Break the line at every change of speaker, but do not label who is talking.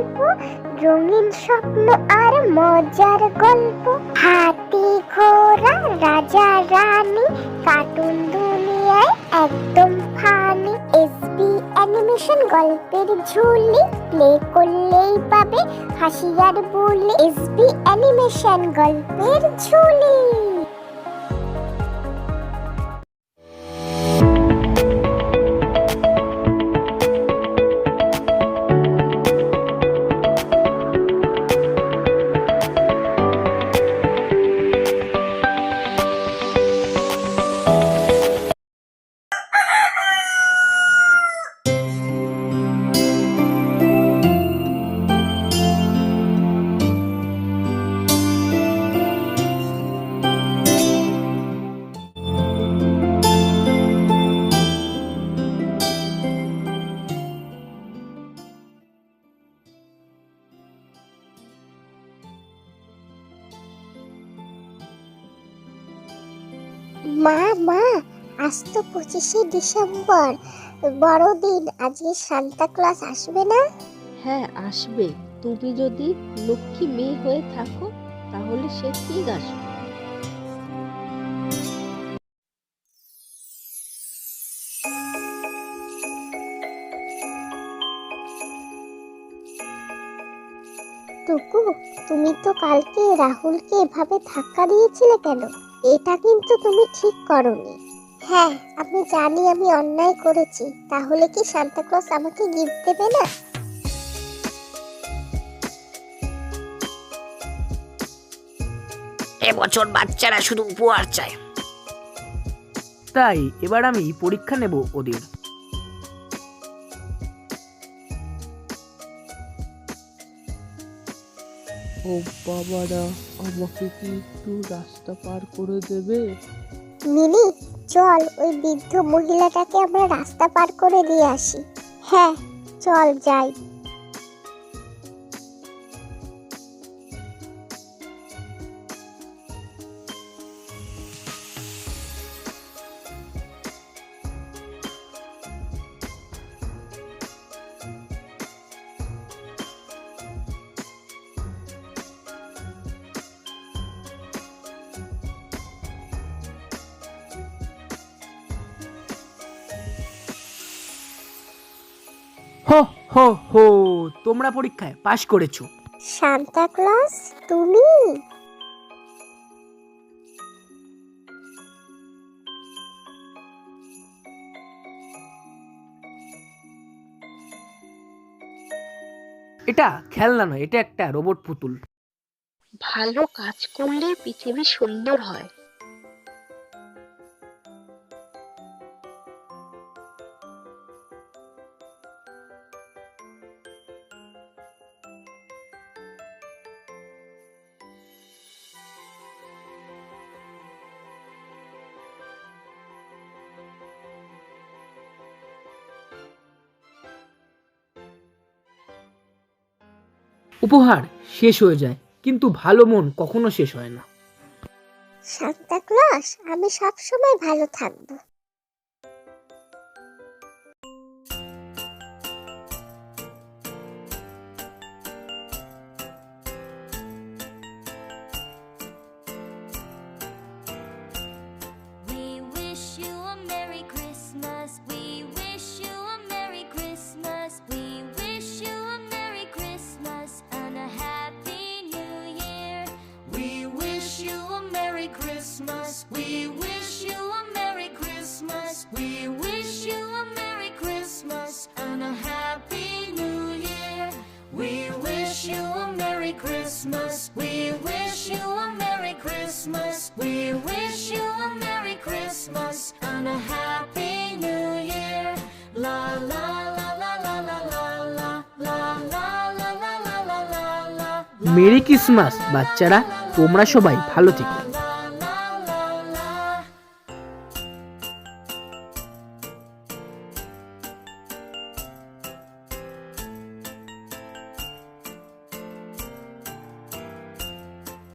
গল্প, রঙিন স্বপ্ন আর মজার গল্প। হাতি ঘোড়া রাজা রানী, কার্টুন দুনিয়ায় একদম ফানি। এসবি অ্যানিমেশন গল্পের ঝুলি, প্লে করলেই পাবে হাসি আর বুলি। এসবি অ্যানিমেশন গল্পের ঝুলি। মা মা, আজ তো 25শে ডিসেম্বর, বড়দিন। আজকে সান্তা ক্লজ আসবে না?
হ্যাঁ আসবে। তুমি যদি লক্ষ্মী মেয়ে হয়ে থাকো তাহলে সে ঠিক আসবে।
টুকু, তুমি তো কালকে রাহুলকে এভাবে ধাক্কা দিয়েছিলে কেন? এটা কিন্তু তুমি ঠিক করোনি। হ্যাঁ, আমি জানি আমি অন্যায় করেছি। তাহলে কি সান্তা ক্লজ আমাকে গিফট দেবে না?
এবছর বাচ্চারা শুধু উপহার চায়।
তাই এবার আমি পরীক্ষা নেব ওদের।
ও বাবারা, আমাকে কি একটু রাস্তা পার করে দেবে?
মিনি, চল ওই বৃদ্ধ মহিলাটাকে আমরা রাস্তা পার করে দিয়ে আসি। হ্যাঁ, চল যাই।
হো হো হো, তোমরা পরীক্ষায় পাশ করেছো।
সান্তা ক্লজ, তুমি?
এটা খেলনা নয়, এটা একটা রোবট পুতুল।
ভালো কাজ করলে পৃথিবী সুন্দর হয়।
উপহার শেষ হয়ে যায়, কিন্তু ভালো মন কখনো শেষ হয় না।
সান্তা ক্লজ, আমি সব সময় ভালো থাকবো।
We wish you a Merry Christmas. We wish you a Merry Christmas and a Happy New Year. We wish you a Merry Christmas. We wish you a Merry Christmas. We wish you a Merry Christmas and a Happy New Year. La la la la la la la la la la la la la la la.
Merry Christmas বাচ্চারা, তোমরা সবাই ভালো থেকো।